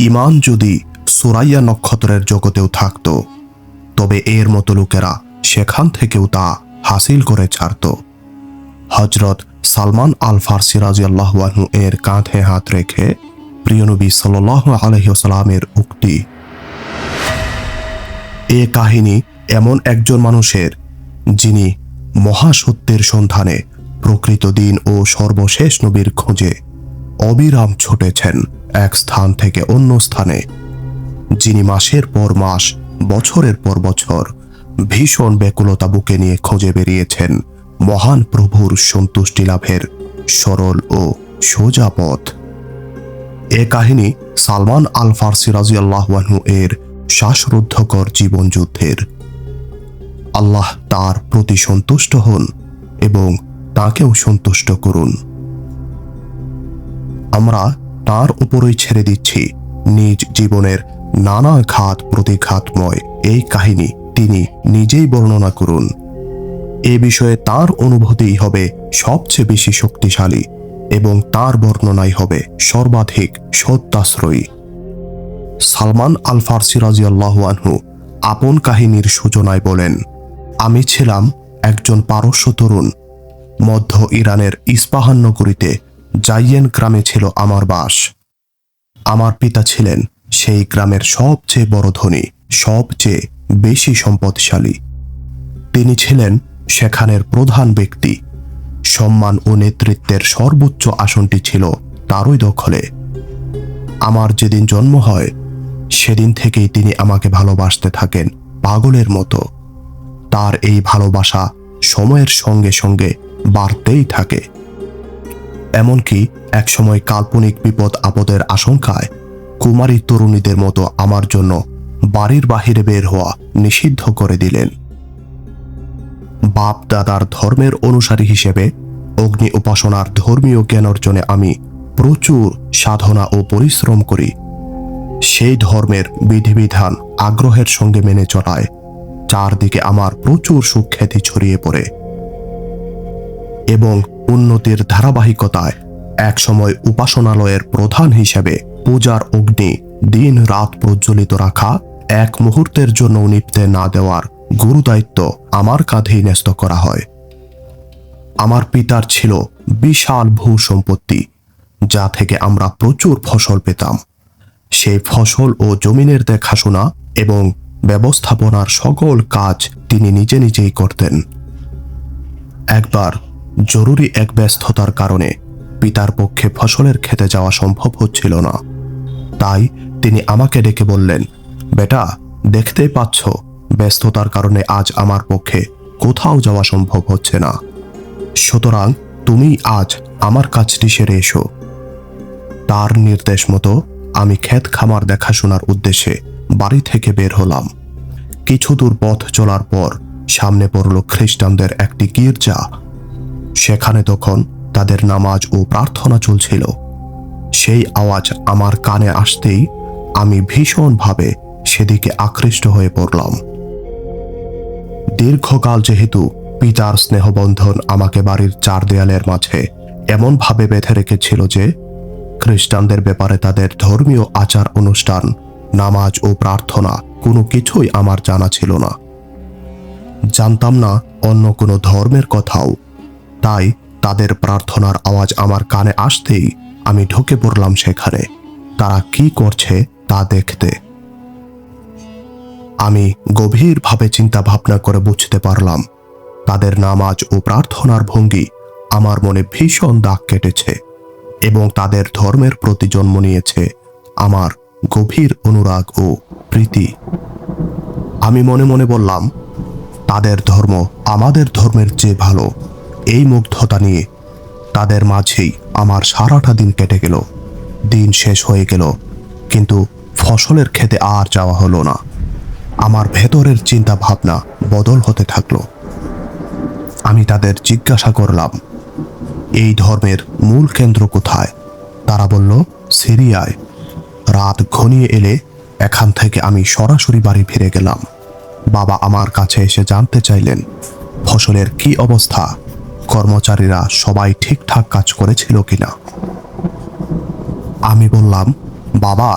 ঈমান যদি সুরাইয়া নক্ষত্রের জগতেও থাকত, তবে এর মতো লোকেরা সেখান থেকেও তা হাসিল করে ছাড়ত। হযরত সালমান আল ফারসি রাদিয়াল্লাহু আনহু এর কাঁধে হাত রেখে প্রিয় নবী সাল্লাল্লাহু আলাইহি ওয়াসাল্লামের উক্তি। এ কাহিনী এমন একজন মানুষের, যিনি মহাসত্যের সন্ধানে প্রকৃত দিন ও সর্বশেষ নবীর খোঁজে অবিরাম ছুটেছেন এক স্থান থেকে অন্য স্থানে, যিনি মাসের পর মাস, বছরের পর বছর ভীষণ ব্যাকুলতা বুকে নিয়ে খোঁজে বেরিয়েছেন মহান প্রভুর সন্তুষ্টি লাভের সরল ও সোজা পথ। এ কাহিনী সালমান আল ফারসি রাদিয়াল্লাহু আনহু এর শ্বাসরুদ্ধকর জীবন যুদ্ধের। আল্লাহ তার প্রতি সন্তুষ্ট হন এবং তাকেও সন্তুষ্ট করুন। আমরা তার উপরই ছেড়ে দিচ্ছি নিজ জীবনের নানা ঘাত প্রতিঘাতময় এই কাহিনী তিনি নিজেই বর্ণনা করুন। এ বিষয়ে তার অনুভূতিই হবে সবচেয়ে বেশি শক্তিশালী এবং তার বর্ণনাই হবে সর্বাধিক সত্যাশ্রয়ী। সালমান আল ফারসি রাদিয়াল্লাহু আনহু আপন কাহিনীর সূচনায় বলেন, আমি ছিলাম একজন পারস্য তরুণ। মধ্য ইরানের ইস্পাহান নগরীতে জাইয়েন গ্রামে ছিল আমার বাস। আমার পিতা ছিলেন সেই গ্রামের সবচেয়ে বড় ধনী, সবচেয়ে বেশি সম্পদশালী। তিনি ছিলেন সেখানের প্রধান ব্যক্তি। সম্মান ও নেতৃত্বের সর্বোচ্চ আসনটি ছিল তারই দখলে। আমার যেদিন জন্ম হয়, সেদিন থেকেই তিনি আমাকে ভালোবাসতে থাকেন পাগলের মতো। তার এই ভালোবাসা সময়ের সঙ্গে সঙ্গে বাড়তেই থাকে। এমনকি একসময় কাল্পনিক বিপদ আপদের আশঙ্কায় কুমারী তরুণীদের মতো আমার জন্য বাড়ির বাহিরে বের হওয়া নিষিদ্ধ করে দিলেন। বাপ দাদার ধর্মের অনুসারী হিসেবে অগ্নি উপাসনার ধর্মীয় জ্ঞান অর্জনে আমি প্রচুর সাধনা ও পরিশ্রম করি। সেই ধর্মের বিধিবিধান আগ্রহের সঙ্গে মেনে চলায় চারদিকে আমার প্রচুর সুখ্যাতি ছড়িয়ে পড়ে এবং উন্নতির ধারাবাহিকতায় একসময় উপাসনালয়ের প্রধান হিসেবে পূজার অগ্নি দিন রাত প্রজ্বলিত রাখা, এক মুহূর্তের জন্য নিভতে না দেওয়ার গুরুদায়িত্ব আমার কাঁধেই ন্যস্ত করা হয়। আমার পিতার ছিল বিশাল ভূ সম্পত্তি, যা থেকে আমরা প্রচুর ফসল পেতাম। সেই ফসল ও জমিনের দেখাশোনা এবং ব্যবস্থাপনার সকল কাজ তিনি নিজে নিজেই করতেন। একবার জরুরি এক ব্যস্ততার কারণে পিতার পক্ষে ফসলের খেতে যাওয়া সম্ভব হচ্ছিল না। তাই তিনি আমাকে ডেকে বললেন, বেটা, দেখতেই পাচ্ছ ব্যস্ততার কারণে আজ আমার পক্ষে কোথাও যাওয়া সম্ভব হচ্ছে না। সুতরাং তুমি আজ আমার কাজটি সেরে এসো। তার নির্দেশ মতো আমি ক্ষেত খামার দেখাশোনার উদ্দেশ্যে বাড়ি থেকে বের হলাম। কিছু দূর পথ চলার পর সামনে পড়ল খ্রিস্টানদের একটি গির্জা। সেখানে তখন তাদের নামাজ ও প্রার্থনা চলছিল। সেই আওয়াজ আমার কানে আসতেই আমি ভীষণভাবে সেদিকে আকৃষ্ট হয়ে পড়লাম। দীর্ঘকাল যেহেতু পিতার স্নেহবন্ধন আমাকে বাড়ির চার দেয়ালের মাঝে এমনভাবে বেঁধে রেখেছিল যে খ্রিস্টানদের ব্যাপারে তাদের ধর্মীয় আচার অনুষ্ঠান, নামাজ ও প্রার্থনা কোনো কিছুই আমার জানা ছিল না। জানতাম না অন্য কোনো ধর্মের কথাও। তাই তাদের প্রার্থনার আওয়াজ আমার কানে আসতেই আমি ঢুকে পড়লাম সেখানে, তারা কি করছে তা দেখতে। আমি গভীরভাবে চিন্তা ভাবনা করে বুঝতে পারলাম তাদের নামাজ ও প্রার্থনার ভঙ্গি আমার মনে ভীষণ দাগ কেটেছে এবং তাদের ধর্মের প্রতি জন্ম নিয়েছে আমার গভীর অনুরাগ ও প্রীতি। আমি মনে মনে বললাম, তাদের ধর্ম আমাদের ধর্মের চেয়ে ভালো। এই মুগ্ধতা নিয়ে তাদের মাঝেই আমার সারাটা দিন কেটে গেল। দিন শেষ হয়ে গেল, কিন্তু ফসলের খেতে আর যাওয়া হলো না। আমার ভেতরের চিন্তা ভাবনা বদল হতে থাকলো। আমি তাদের জিজ্ঞাসা করলাম, এই ধর্মের মূল কেন্দ্র কোথায়? তারা বলল, সিরিয়ায়। রাত ঘনিয়ে এলে এখান থেকে আমি সরাসরি বাড়ি ফিরে গেলাম। বাবা আমার কাছে এসে জানতে চাইলেন ফসলের কি অবস্থা, কর্মচারীরা সবাই ঠিকঠাক কাজ করেছিল কিনা। আমি বললাম, বাবা,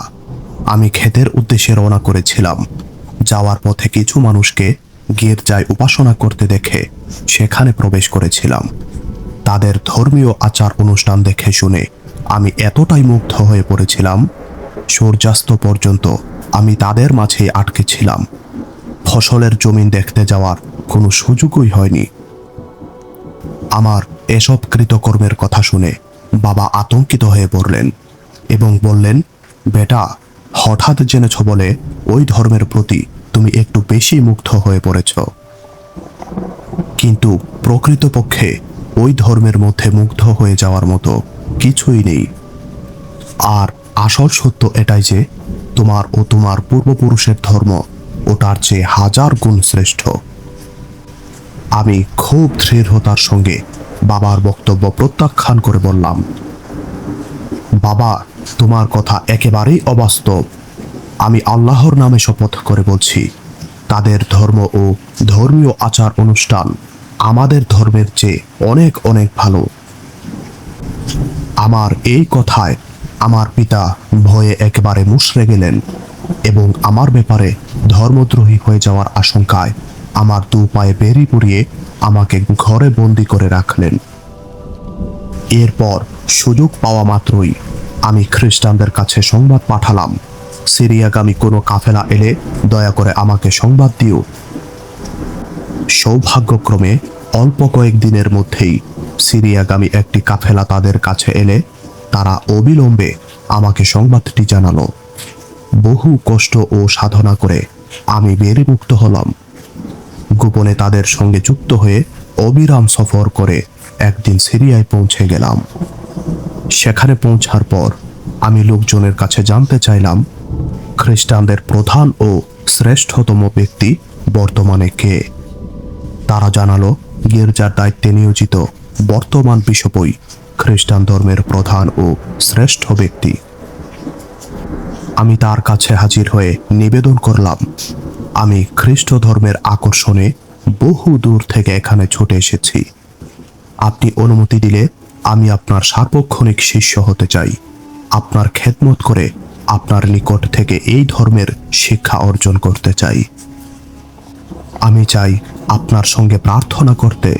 আমি ক্ষেতের উদ্দেশ্যে রওনা করেছিলাম। যাওয়ার পথে কিছু মানুষকে গির্জায় উপাসনা করতে দেখে সেখানে প্রবেশ করেছিলাম। তাদের ধর্মীয় আচার অনুষ্ঠান দেখে শুনে আমি এতটাই মুগ্ধ হয়ে পড়েছিলাম, সূর্যাস্ত পর্যন্ত আমি তাদের মাঝে আটকে ছিলাম। ফসলের জমিন দেখতে যাওয়ার কোনো সুযোগই হয়নি। আমার এসব কৃতকর্মের কথা শুনে বাবা আতঙ্কিত হয়ে পড়লেন এবং বললেন, বেটা, হঠাৎ জেনেছ বলে ওই ধর্মের প্রতি তুমি একটু বেশি মুগ্ধ হয়ে পড়েছ। কিন্তু প্রকৃতপক্ষে ওই ধর্মের মধ্যে মুগ্ধ হয়ে যাওয়ার মতো কিছুই নেই। আর আসল সত্য এটাই যে তোমার ও তোমার পূর্বপুরুষের ধর্ম ওটার চেয়ে হাজার গুণ শ্রেষ্ঠ। আমি খুব দৃঢ়তার সঙ্গে বাবার বক্তব্য প্রত্যাখ্যান করে বললাম, বাবা, তোমার কথা একেবারেই অবাস্তব। আমি আল্লাহর নামে শপথ করে বলছি, তাদের ধর্ম ও ধর্মীয় আচার অনুষ্ঠান আমাদের ধর্মের চেয়ে অনেক অনেক ভালো। আমার এই কথায় আমার পিতা ভয়ে একেবারে মুষড়ে গেলেন এবং আমার ব্যাপারে ধর্মদ্রোহী হয়ে যাওয়ার আশঙ্কায় আমার দু পায়ে বেরি পরিয়ে আমাকে ঘরে বন্দি করে রাখলেন। এরপর সুযোগ পাওয়া মাত্রই আমি খ্রিস্টানদের কাছে সংবাদ পাঠালাম, সিরিয়াগামী কোনো কাফেলা এলে দয়া করে আমাকে সংবাদ দিও। সৌভাগ্যক্রমে অল্প কয়েকদিনের মধ্যেই সিরিয়াগামী একটি কাফেলা তাদের কাছে এলে তারা অবিলম্বে আমাকে সংবাদটি জানালো। বহু কষ্ট ও সাধনা করে আমি বেরিমুক্ত হলাম। গোপনে তাদের সঙ্গে যুক্ত হয়ে অবিরাম সফর করে একদিন সিরিয়ায় পৌঁছে গেলাম। সেখানে পৌঁছার পর আমি লোকজনের কাছে জানতে চাইলাম, খ্রিস্টানদের প্রধান ও শ্রেষ্ঠতম ব্যক্তি বর্তমানে কে? তারা জানালো, গির্জার দায়িত্বে নিয়োজিত বর্তমান বিশপই খ্রিস্টান ধর্মের প্রধান ও শ্রেষ্ঠ ব্যক্তি। আমি তার কাছে হাজির হয়ে নিবেদন করলাম, আমি খ্রিস্ট ধর্মের আকর্ষণে বহু দূর থেকে এখানে ছুটে এসেছি। আপনি অনুমতি দিলে আমি আপনার সার্বক্ষণিক শিষ্য হতে চাই। আপনার খেদমত করে আপনার নিকট থেকে এই ধর্মের শিক্ষা অর্জন করতে চাই। আমি চাই আপনার সঙ্গে প্রার্থনা করতে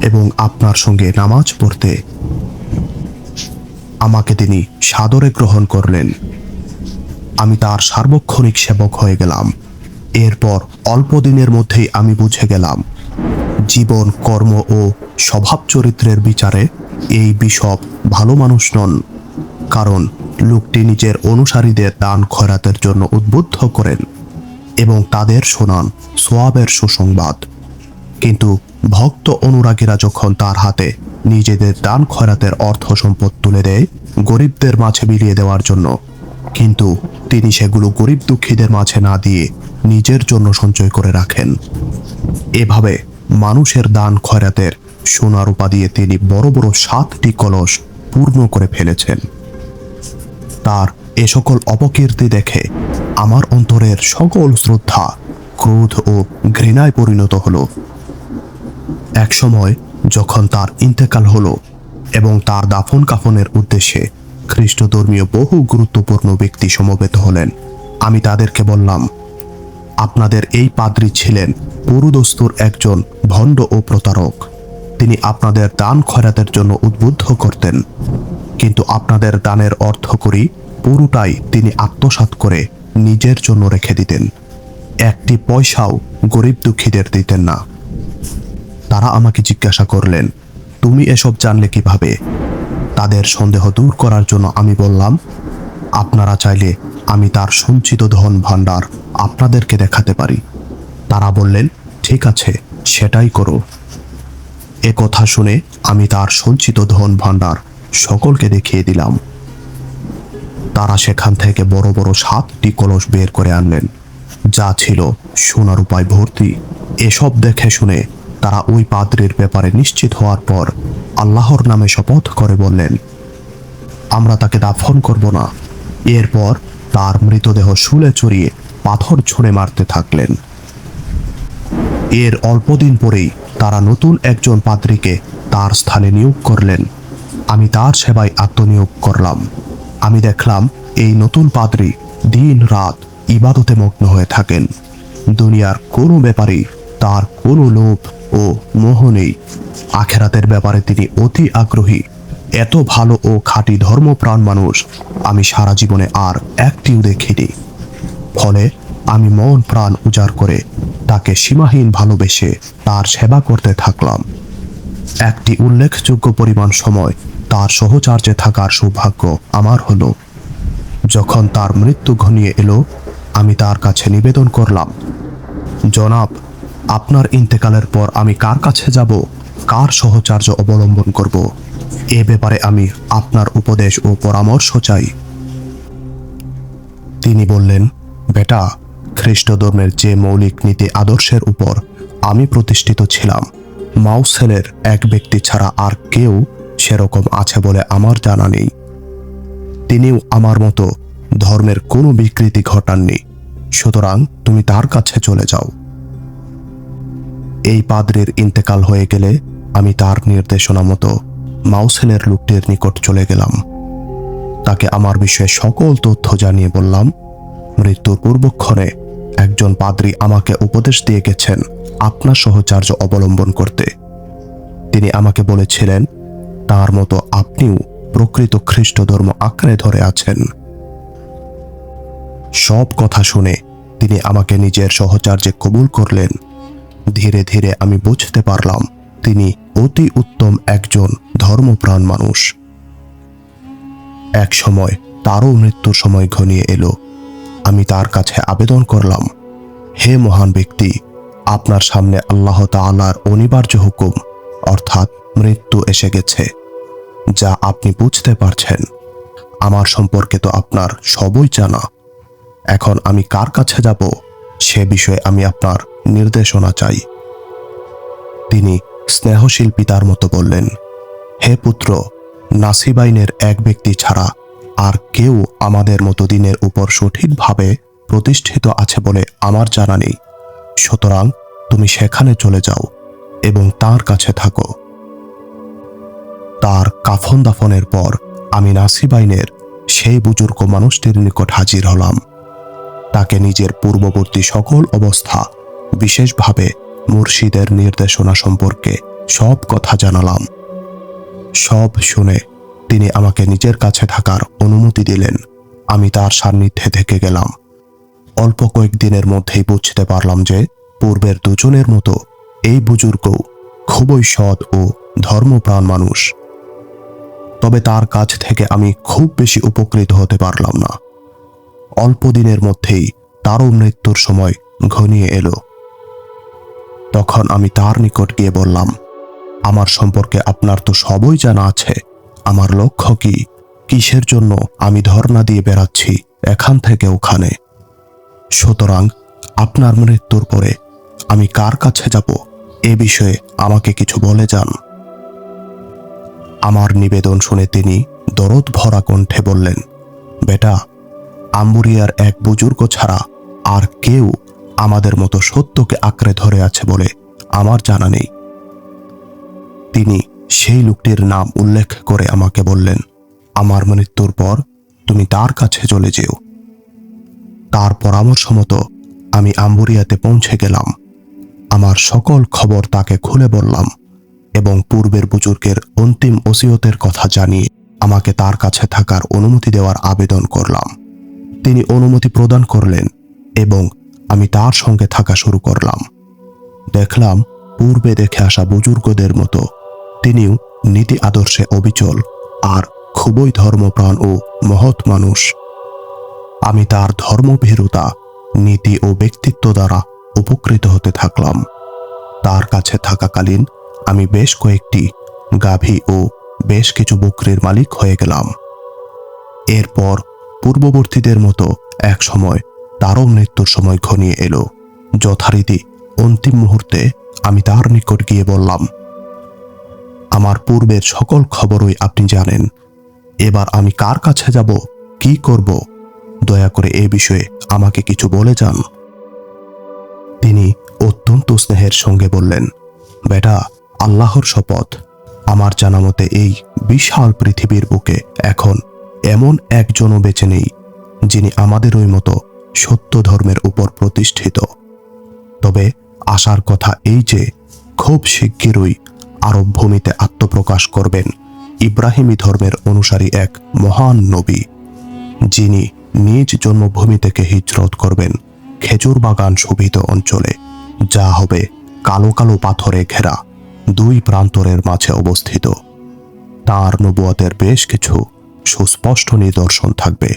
এবং আপনার সঙ্গে নামাজ পড়তে। আমাকে তিনি সাদরে গ্রহণ করলেন। আমি তার সার্বক্ষণিক সেবক হয়ে গেলাম। এরপর অল্প দিনের মধ্যেই আমি বুঝে গেলাম, জীবন, কর্ম ও স্বভাব চরিত্রের বিচারে এই বিশপ ভালো মানুষ নন। কারণ লোকটি নিজের অনুসারীদের দান খয়রাতের জন্য উদ্বুদ্ধ করেন এবং তাদের শোনান সোয়াবের সুসংবাদ। কিন্তু ভক্ত অনুরাগীরা যখন তার হাতে নিজেদের দান খয়রাতের অর্থ সম্পদ তুলে দেয় গরিবদের মাঝে বিলিয়ে দেওয়ার জন্য, কিন্তু তিনি সেগুলো গরিব দুঃখীদের মাঝে না দিয়ে নিজের জন্য সঞ্চয় করে রাখেন। এভাবে মানুষের দান খয়রাতের সোনা রূপা দিয়ে তিনি বড় বড় 7টি কলস পূর্ণ করে ফেলেছেন। তার এ সকল অপকীর্তি দেখে আমার অন্তরের সকল শ্রদ্ধা ক্রোধ ও ঘৃণায় পরিণত হলো। এক সময় যখন তার ইন্তেকাল হলো এবং তার দাফন কাফনের উদ্দেশ্যে খ্রিস্টধর্মীয় বহু গুরুত্বপূর্ণ ব্যক্তি সমবেত হলেন, আমি তাদেরকে বললাম, আপনাদের এই পাদ্রী ছিলেন পুরুদস্তুর একজন ভণ্ড ও প্রতারক। তিনি আপনাদের দান খয়রাতের জন্য উদ্বুদ্ধ করতেন, কিন্তু আপনাদের দানের অর্থ করি পুরোটাই তিনি আত্মসাৎ করে নিজের জন্য রেখে দিতেন। একটি পয়সাও গরিব দুঃখীদের দিতেন না। তারা আমাকে জিজ্ঞাসা করলেন, তুমি এসব জানলে কিভাবে? তাদের সন্দেহ দূর করার জন্য আমি বললাম, আপনারা চাইলে আমি তার সঞ্চিত ধন ভাণ্ডার আপনাদেরকে দেখাতে পারি। তারা বললেন, ঠিক আছে, সেটাই করো। এ কথা শুনে আমি তার সঞ্চিত ধন ভাণ্ডার সকলকে দেখিয়ে দিলাম। তারা সেখান থেকে বড় বড় 7টি কলস বের করে আনলেন, যা ছিল সোনা রূপায় ভর্তি। এসব দেখে শুনে তারা ওই পাদ্রীর ব্যাপারে নিশ্চিত হওয়ার পর আল্লাহর নামে শপথ করে বললেন, আমরা তাকে দাফন করব না। এরপর তার মৃতদেহ শুলে চড়িয়ে পাথর ছুঁড়ে মারতে থাকলেন। এর অল্পদিন পরেই তারা নতুন একজন পাদ্রীকে তার স্থানে নিয়োগ করলেন। আমি তার সেবায় আত্মনিয়োগ করলাম। আমি দেখলাম এই নতুন পাদ্রী দিন রাত ইবাদতে মগ্ন হয়ে থাকেন। দুনিয়ার কোনো ব্যাপারেই তার কোনো লোভ ও মোহ নেই। আখেরাতের ব্যাপারে তিনি অতি আগ্রহী। এত ভালো ও খাঁটি ধর্মপ্রাণ মানুষ আমি সারা জীবনে আর একটিও দেখিনি। ফলে আমি মন প্রাণ উজাড় করে তাকে সীমাহীন ভালোবেসে তার সেবা করতে থাকলাম। একটি উল্লেখযোগ্য পরিমাণ সময় তার সহচার্যে থাকার সৌভাগ্য আমার হলো। যখন তার মৃত্যু ঘনিয়ে এলো, আমি তার কাছে নিবেদন করলাম, জনাব, আপনার ইন্তেকালের পর আমি কার কাছে যাব, কার সহচার্য অবলম্বন করব, এ ব্যাপারে আমি আপনার উপদেশ ও পরামর্শ চাই। তিনি বললেন, বেটা, খ্রিস্ট ধর্মের যে মৌলিক নীতি আদর্শের উপর আমি প্রতিষ্ঠিত ছিলাম, মাউসেলের এক ব্যক্তি ছাড়া আর কেউ সেরকম আছে বলে আমার জানা নেই। তিনিও আমার মতো ধর্মের কোনো বিকৃতি ঘটাননি। সুতরাং তুমি তার কাছে চলে যাও। এই পাদ্রীর ইন্তেকাল হয়ে গেলে আমি তার নির্দেশনা মতো মাউসেলের লোকটির নিকট চলে গেলাম। তাকে আমার বিষয়ে সকল তথ্য জানিয়ে বললাম, মৃত্যুর পূর্বক্ষণে একজন পাদ্রী আমাকে উপদেশ দিয়ে গেছেন আপনার সহচার্য অবলম্বন করতে। তিনি আমাকে বলেছিলেন, তার মতো আপনিও প্রকৃত খ্রিস্ট ধর্ম আঁকড়ে ধরে আছেন। সব কথা শুনে তিনি আমাকে নিজের সহচার্যে কবুল করলেন। ধীরে ধীরে আমি বুঝতে পারলাম তিনি অতি উত্তম একজন ধর্মপ্রাণ মানুষ। এক সময় তারও মৃত্যুর সময় ঘনিয়ে এলো। আমি তার কাছে আবেদন করলাম, হে মহান ব্যক্তি, আপনার সামনে আল্লাহ তাআলার অনিবার্য হুকুম অর্থাৎ মৃত্যু এসে গেছে, যা আপনি বুঝতে পারছেন। আমার সম্পর্কে তো আপনার সবই জানা। এখন আমি কার কাছে যাব, সে বিষয়ে আমি আপনার নির্দেশনা চাই। তিনি স্নেহশীল পিতার মতো বললেন, হে পুত্র, নাসিবাইনের এক ব্যক্তি ছাড়া আর কেউ আমাদের মতো দিনের উপর সঠিকভাবে প্রতিষ্ঠিত আছে বলে আমার জানা নেই। সুতরাং তুমি সেখানে চলে যাও এবং তার কাছে থাকো। তার কাফন দাফনের পর আমি নাসিবাইনের সেই বুজুর্গ মানুষটির নিকট হাজির হলাম। তাকে নিজের পূর্ববর্তী সকল অবস্থা, বিশেষভাবে মুর্শিদের নির্দেশনা সম্পর্কে সব কথা জানালাম। সব শুনে তিনি আমাকে নিজের কাছে থাকার অনুমতি দিলেন। আমি তার সান্নিধ্যে থেকে গেলাম। অল্প কয়েকদিনের মধ্যেই বুঝতে পারলাম যে পূর্বের দুজনের মতো এই বুজুর্গও খুবই সৎ ও ধর্মপ্রাণ মানুষ। তবে তার কাছ থেকে আমি খুব বেশি উপকৃত হতে পারলাম না। অল্প দিনের মধ্যেই তারও মৃত্যুর সময় ঘনিয়ে এলো। তখন আমি তার নিকট গিয়ে বললাম, আমার সম্পর্কে আপনার তো সবই জানা আছে। আমার লক্ষ্য কি, কিসের জন্য আমি ধর্ণা দিয়ে বেড়াচ্ছি এখান থেকে ওখানে। সুতরাং আপনার মৃত্যুর পরে আমি কার কাছে যাব, এ বিষয়ে আমাকে কিছু বলে যান। আমার নিবেদন শুনে তিনি দরদ ভরা কণ্ঠে বললেন, বেটা, আম্বুরিয়ার এক বুজুর্গ ছাড়া আর কেউ আমাদের মতো সত্যকে আঁকড়ে ধরে আছে বলে আমার জানা নেই। তিনি সেই লোকটির নাম উল্লেখ করে আমাকে বললেন, আমার মৃত্যুর পর তুমি তার কাছে চলে যেও। তার পরামর্শ মতো আমি আম্বুরিয়াতে পৌঁছে গেলাম। আমার সকল খবর তাকে খুলে বললাম এবং পূর্বের বুজুর্গের অন্তিম ওসিয়তের কথা জানিয়ে আমাকে তার কাছে থাকার অনুমতি দেওয়ার আবেদন করলাম। তিনি অনুমতি প্রদান করলেন এবং আমি তার সঙ্গে থাকা শুরু করলাম। দেখলাম পূর্বে দেখে আসা বুজুর্গদের মতো তিনিও নীতি আদর্শে অবিচল আর খুবই ধর্মপ্রাণ ও মহৎ মানুষ। আমি তার ধর্মভীরুতা, নীতি ও ব্যক্তিত্ব দ্বারা উপকৃত হতে থাকলাম। তার কাছে থাকাকালীন আমি বেশ কয়েকটি গাভী ও বেশ কিছু বকরির মালিক হয়ে গেলাম। এরপর পূর্ববর্তীদের মতো এক সময় তারও মৃত্যুর সময় ঘনিয়ে এলো। যথারীতি অন্তিম মুহূর্তে আমি তার নিকট গিয়ে বললাম, আমার পূর্বের সকল খবরই আপনি জানেন। এবার আমি কার কাছে যাব, কি করব, দয়া করে এ বিষয়ে আমাকে কিছু বলে যান। তিনি অত্যন্ত স্নেহের সঙ্গে বললেন, বেটা, আল্লাহর শপথ, আমার জানা মতে এই বিশাল পৃথিবীর বুকে এখন এমন একজনও বেঁচে নেই যিনি আমাদেরই মতো সত্য ধর্মের উপর প্রতিষ্ঠিত। তবে আশার কথা এই যে খুব শিগগিরই আরব ভূমিতে আত্মপ্রকাশ করবেন ইব্রাহিমী ধর্মের অনুসারী এক মহান নবী, যিনি নিজ জন্মভূমি থেকে হিজরত করবেন খেজুর বাগান শোভিত অঞ্চলে, যা হবে কালো কালো পাথরে ঘেরা দুই প্রান্তরের মাঝে অবস্থিত। তার নবুয়তের বেশ কিছু সুস্পষ্ট নিদর্শন থাকবে,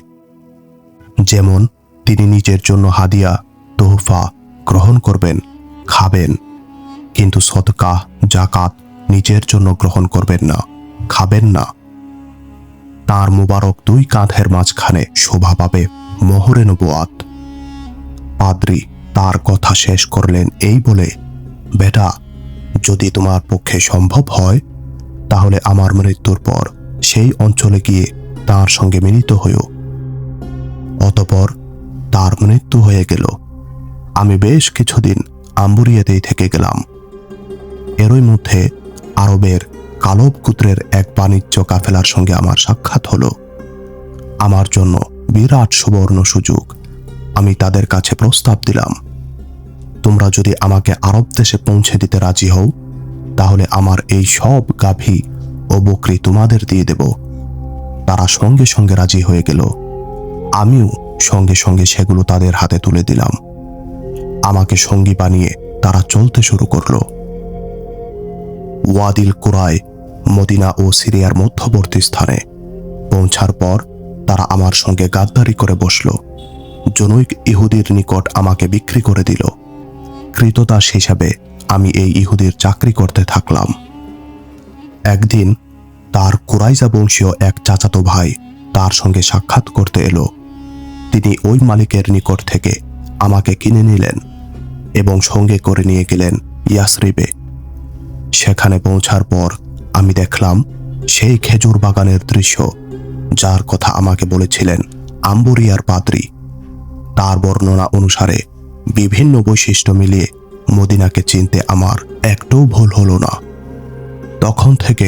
যেমন তিনি নিজের জন্য হাদিয়া তোহফা গ্রহণ করবেন, খাবেন, কিন্তু সদকা জাকাত নিজের জন্য গ্রহণ করবেন না, খাবেন না। তার মুবারক দুই কাঁধের মাঝখানে শোভা পাবে মোহরে নবুয়াত। পাদ্রী তার কথা শেষ করলেন এই বলে, বেটা, যদি তোমার পক্ষে সম্ভব হয় তাহলে আমার মৃত্যুর পর সেই অঞ্চলে গিয়ে তার সঙ্গে মিলিত হইও। অতঃপর তার মৃত্যু হয়ে গেল। আমি বেশ কিছুদিন আম্বুরিয়াতেই থেকে গেলাম। এরই মধ্যে আরবের কালব গোত্রের এক বাণিজ্য কাফেলার সঙ্গে আমার সাক্ষাৎ হলো। আমার জন্য বিরাট সুবর্ণ সুযোগ। আমি তাদের কাছে প্রস্তাব দিলাম, তোমরা যদি আমাকে আরব দেশে পৌঁছে দিতে রাজি হও তাহলে আমার এই সব গাভী ও বকরি তোমাদের দিয়ে দেব। তারা সঙ্গে সঙ্গে রাজি হয়ে গেল। আমিও সঙ্গে সঙ্গে সেগুলো তাদের হাতে তুলে দিলাম। আমাকে সঙ্গী বানিয়ে তারা চলতে শুরু করলো। ওয়াদিল কুরায় মদিনা ও সিরিয়ার মধ্যবর্তী স্থানে পৌঁছার পর তারা আমার সঙ্গে গাদ্দারি করে বসল। জনৈক ইহুদির নিকট আমাকে বিক্রি করে দিল। কৃতদাস হিসাবে আমি এই ইহুদির চাকরি করতে থাকলাম। একদিন তার কুরাইজা বংশীয় এক চাচাতো ভাই তার সঙ্গে সাক্ষাৎ করতে এলো। তিনি ওই মালিকের নিকট থেকে আমাকে কিনে নিলেন এবং সঙ্গে করে নিয়ে গেলেন ইয়াসরিবে। সেখানে পৌঁছার পর আমি দেখলাম সেই খেজুর বাগানের দৃশ্য, যার কথা আমাকে বলেছিলেন আম্বুরিয়ার পাদ্রী। তার বর্ণনা অনুসারে বিভিন্ন বৈশিষ্ট্য মিলিয়ে মদিনাকে চিনতে আমার একটু ভুল হলো না। তখন থেকে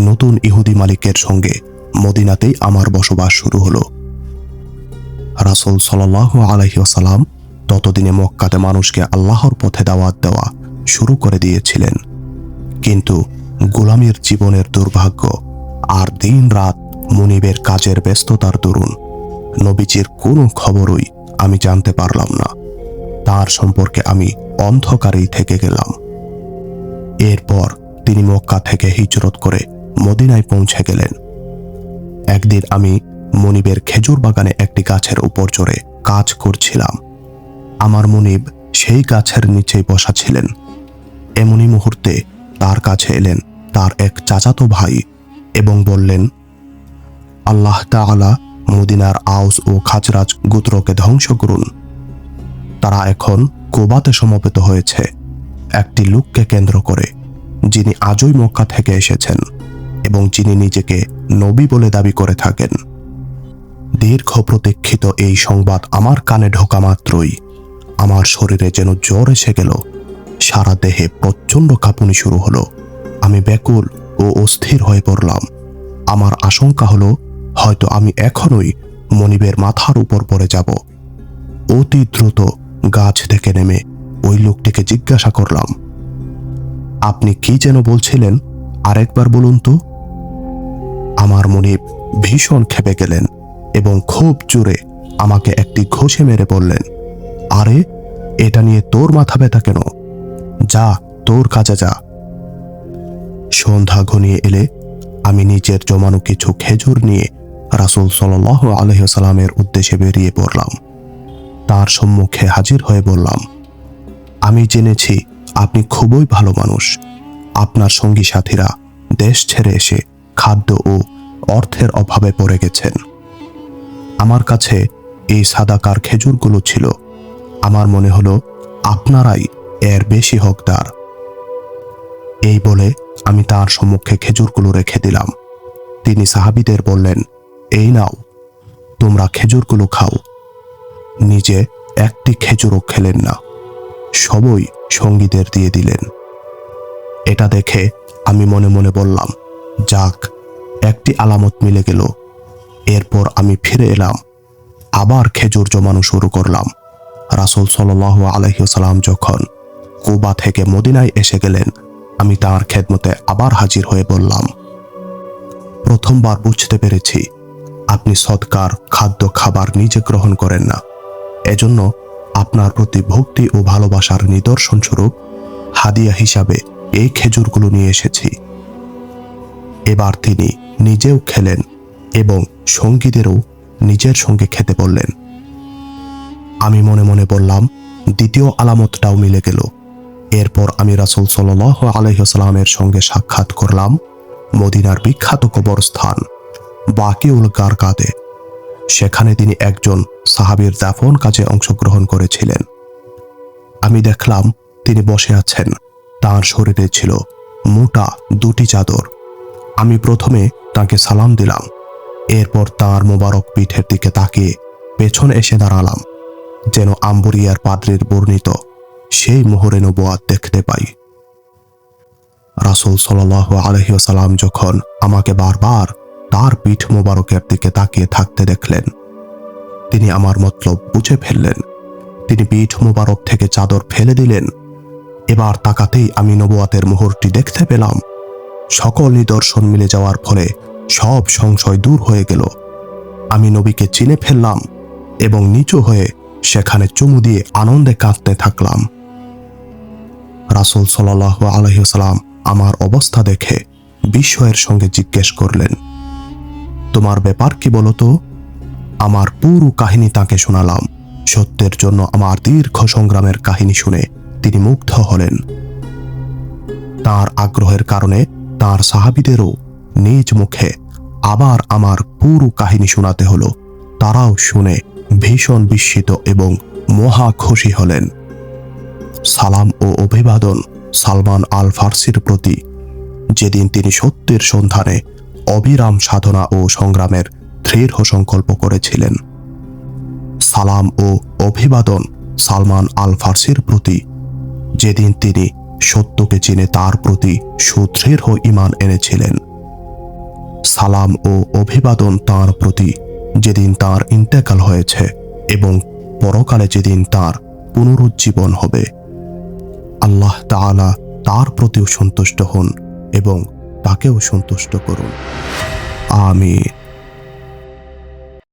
নতুন ইহুদি মালিকের সঙ্গে মদিনাতেই আমার বসবাস শুরু হলো। রাসূল সাল্লাল্লাহু আলাইহি ওয়াসাল্লাম ততদিনে মক্কাতে মানুষকে আল্লাহর পথে দাওয়াত দেওয়া শুরু করে দিয়েছিলেন। কিন্তু গোলামীর জীবনের দুর্ভাগ্য আর দিন রাত মুনিবের কাজের ব্যস্ততার দরুন নবীজির কোনো খবরই আমি জানতে পারলাম না। তার সম্পর্কে আমি অন্ধকারেই থেকে গেলাম। এরপর তিনি মক্কা থেকে হিজরত করে মদিনায় পৌঁছে গেলেন। একদিন আমি মুনিবের খেজুর বাগানে একটি গাছের উপর চড়ে কাজ করছিলাম। আমার মুনিব সেই গাছের নিচেই বসা ছিলেন। এমনি মুহূর্তে তার কাছে এলেন তার এক চাচাতো ভাই এবং বললেন, আল্লাহ তাআলা মদিনার আউস ও খাজরাজ গোত্রকে ধ্বংস করুন। তারা এখন কুবাতে সমবেত হয়েছে একটি লোককে কেন্দ্র করে, যিনি আজই মক্কা থেকে এসেছেন এবং যিনি নিজেকে নবী বলে দাবি করে থাকেন। দীর্ঘ প্রতীক্ষিত এই সংবাদ আমার কানে ঢোকা মাত্রই আমার শরীরে যেন জ্বর এসে গেল। সারা দেহে প্রচণ্ড কাঁপুনি শুরু হলো। আমি ব্যাকুল ও অস্থির হয়ে পড়লাম। আমার আশঙ্কা হলো হয়তো আমি এখনই মনিবের মাথার উপর পড়ে যাব। অতি দ্রুত গাছ থেকে নেমে ওই লোকটিকে জিজ্ঞাসা করলাম, আপনি কি যেন বলছিলেন, আরেকবার বলুন তো। আমার মনিব ভীষণ ক্ষেপে গেলেন এবং খুব জোরে আমাকে একটি ঘষে মেরে বললেন, আরে এটা নিয়ে তোর মাথা ব্যথা কেন? যা, তোর কাজে যা। সন্ধ্যা ঘনিয়ে এলে আমি নিজের জমানো কিছু খেজুর নিয়ে রাসূল সাল্লাল্লাহু আলাইহি ওয়াসাল্লামের উদ্দেশ্যে বেরিয়ে পড়লাম। তার সম্মুখে হাজির হয়ে বললাম, আমি জেনেছি আপনি খুবই ভালো মানুষ। আপনার সঙ্গী সাথীরা দেশ ছেড়ে এসে খাদ্য ও অর্থের অভাবে পড়ে গেছেন। আমার কাছে এই সাদাকার খেজুরগুলো ছিল। আমার মনে হলো আপনারাই এর বেশি হকদার। এই বলে আমি তার সম্মুখে খেজুরগুলো রেখে দিলাম। তিনি সাহাবীদের বললেন, এই নাও, তোমরা খেজুরগুলো খাও। নিজে একটি খেজুরও খেলেন না, সবই সঙ্গীদের দিয়ে দিলেন। এটা দেখে আমি মনে মনে বললাম, যাক, একটি আলামত মিলে গেল। এরপর আমি ফিরে এলাম আবার খেজুর জমানো শুরু করলাম। রাসূল সাল্লাল্লাহু আলাইহি ওয়াসাল্লাম যখন কুবা থেকে মদিনায় এসে গেলেন, আমি তার খেদমতে আবার হাজির হয়ে বললাম, প্রথমবার বুঝতে পেরেছি আপনি সদকার খাদ্য খাবার নিজে গ্রহণ করেন না। এজন্য আপনার প্রতি ভক্তি ও ভালোবাসার নিদর্শন স্বরূপ হাদিয়া হিসাবে এই খেজুরগুলো নিয়ে এসেছি। এবার তিনি নিজেও খেলেন এবং সঙ্গীদেরও নিজের সঙ্গে খেতে বললেন। আমি মনে মনে বললাম, দ্বিতীয় আলামতটাও মিলে গেল। এরপর আমি রাসূল সাল্লাল্লাহু আলাইহি ওয়াসাল্লামের সঙ্গে সাক্ষাৎ করলাম মদিনার বিখ্যাত কবরস্থান বাকিউল গারকাতে। সেখানে তিনি একজন সাহাবীর দাফন কাজে অংশগ্রহণ করেছিলেন। আমি দেখলাম তিনি বসে আছেন, তার শরীরে ছিল মোটা দুটি চাদর। আমি প্রথমে তাকে সালাম দিলাম, এরপর তার মোবারক পিঠের দিকে তাকিয়ে পেছনে এসে দাঁড়ালাম, যেন আম্বরিয়ার পাদ্রীর বর্ণিত সেই মোহরে নবুয়াত দেখতে পাই। রাসূল সাল্লাল্লাহু আলাইহি ওয়াসাল্লাম যখন আমাকে বারবার তার পিঠ মোবারকের দিকে তাকিয়ে থাকতে দেখলেন, তিনি আমার মতলব বুঝে ফেললেন। তিনি পিঠ মোবারক থেকে চাদর ফেলে দিলেন। এবার তাকাতেই আমি নবুয়াতের মোহরটি দেখতে পেলাম। সকল নিদর্শন মিলে যাওয়ার ফলে সব সংশয় দূর হয়ে গেল। আমি নবীকে চিনে ফেললাম এবং নিচু হয়ে সেখানে চুমু দিয়ে আনন্দে কাঁদতে থাকলাম। রাসূল সাল্লাল্লাহু আলাইহি ওয়াসাল্লাম আমার অবস্থা দেখে বিস্ময়ের সঙ্গে জিজ্ঞেস করলেন, তোমার ব্যাপার কি বলো তো? আমার পুরো কাহিনী তাকে শোনালাম। সত্যের জন্য আমার দীর্ঘ সংগ্রামের কাহিনী শুনে তিনি মুগ্ধ হলেন। তার আগ্রহের কারণে তার সাহাবীদেরও নিজ মুখে আবার আমার পুরো কাহিনী শোনাতে হলো। তারাও শুনে ভীষণ বিস্মিত এবং মহা খুশি হলেন। সালাম ও অভিবাদন সালমান আল ফারসির প্রতি, যেদিন তিনি সত্যের সন্ধানে অবিরাম সাধনা ও সংগ্রামের দৃঢ় সংকল্প করেছিলেন। সালাম ও অভিবাদন সালমান আল ফারসির প্রতি, যেদিন তিনি সত্যকে চিনে তার প্রতি সুদৃঢ় ঈমান এনেছিলেন। সালাম ও অভিবাদন তার প্রতি, যেদিন তার ইন্তেকাল হয়েছে এবং পরকালে যেদিন তার পুনরুজ্জীবন হবে। আল্লাহ তাআলা তার প্রতিও সন্তুষ্ট হন এবং তাকেও সন্তুষ্ট করুন। আমিন।